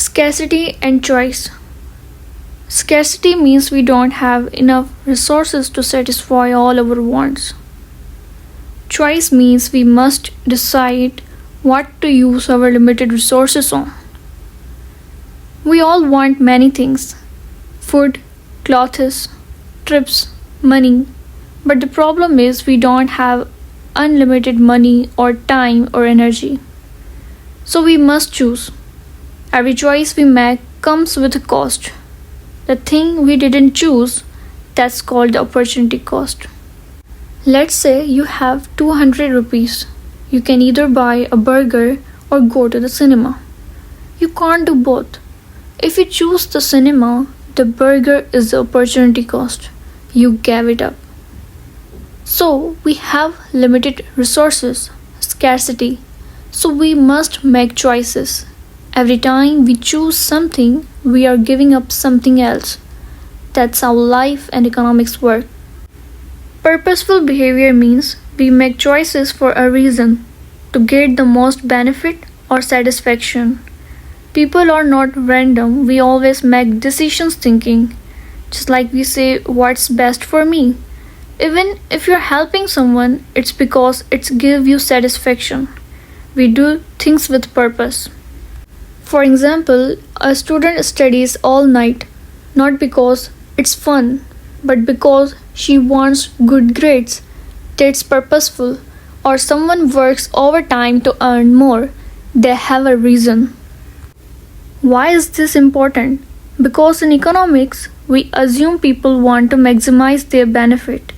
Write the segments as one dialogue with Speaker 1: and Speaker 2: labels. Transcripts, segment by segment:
Speaker 1: Scarcity and choice. Scarcity means we don't have enough resources to satisfy all our wants. Choice means we must decide what to use our limited resources on. We all want many things: food, clothes, trips, money. But the problem is we don't have unlimited money or time or energy. So we must choose. Every choice we make comes with a cost. The thing we didn't choose, that's called the opportunity cost. Let's say you have 200 rupees. You can either buy a burger or go to the cinema. You can't do both. If you choose the cinema, the burger is the opportunity cost. You gave it up. So we have limited resources, scarcity. So we must make choices. Every time we choose something, we are giving up something else. That's how life and economics work. Purposeful behavior means we make choices for a reason, to get the most benefit or satisfaction. People are not random, we always make decisions thinking. Just like we say, what's best for me? Even if you're helping someone, it's because it's give you satisfaction. We do things with purpose. For example, a student studies all night, not because it's fun, but because she wants good grades. That's purposeful. Or someone works overtime to earn more. They have a reason. Why is this important? Because in economics, we assume people want to maximize their benefit.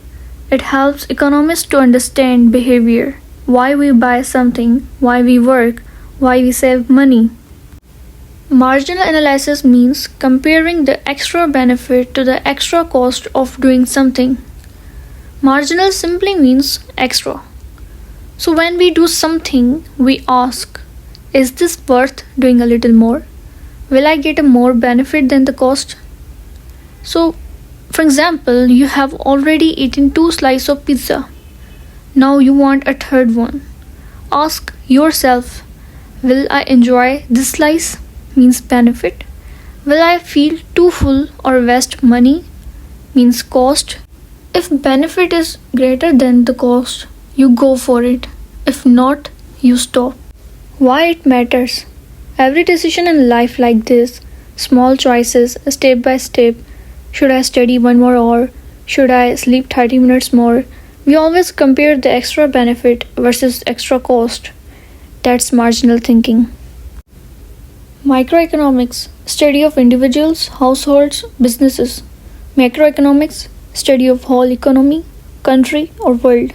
Speaker 1: It helps economists to understand behavior, why we buy something, why we work, why we save money. Marginal analysis means comparing the extra benefit to the extra cost of doing something. Marginal simply means extra. So when we do something, we ask, is this worth doing a little more? Will I get a more benefit than the cost? So, for example, you have already eaten 2 slices of pizza. Now you want a third one. Ask yourself, will I enjoy this slice? Means benefit. Will I feel too full or waste money? Means cost. If benefit is greater than the cost, you go for it. If not, you stop. Why it matters? Every decision in life like this, small choices, step by step. Should I study 1 more hour? Should I sleep 30 minutes more? We always compare the extra benefit versus extra cost. That's marginal thinking. Microeconomics, study of individuals, households, businesses. Macroeconomics, study of whole economy, country or world.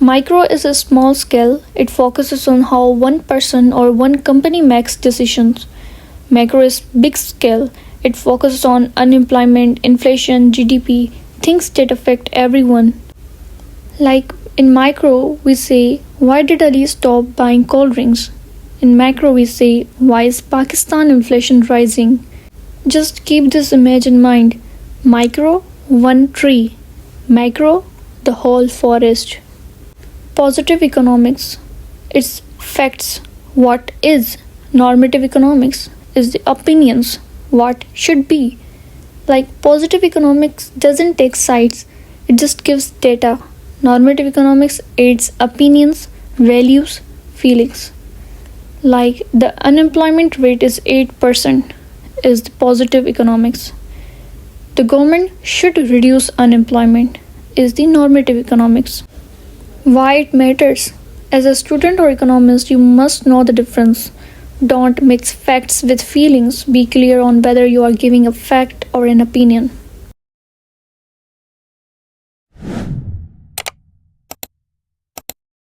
Speaker 1: Micro is a small scale. It focuses on how one person or one company makes decisions. Macro is big scale. It focuses on unemployment, inflation, GDP, things that affect everyone. Like in micro, we say, why did Ali stop buying cold drinks? In macro, we say, why is Pakistan inflation rising? Just keep this image in mind. Micro, one tree. Macro, the whole forest. Positive economics. It's facts. What is? Normative economics is the opinions. What should be. Like positive economics doesn't take sides. It just gives data. Normative economics aids opinions, values, feelings. Like the unemployment rate is 8% is the positive economics. The government should reduce unemployment is the normative economics. Why it matters? As a student or economist, you must know the difference. Don't mix facts with feelings. Be clear on whether you are giving a fact or an opinion.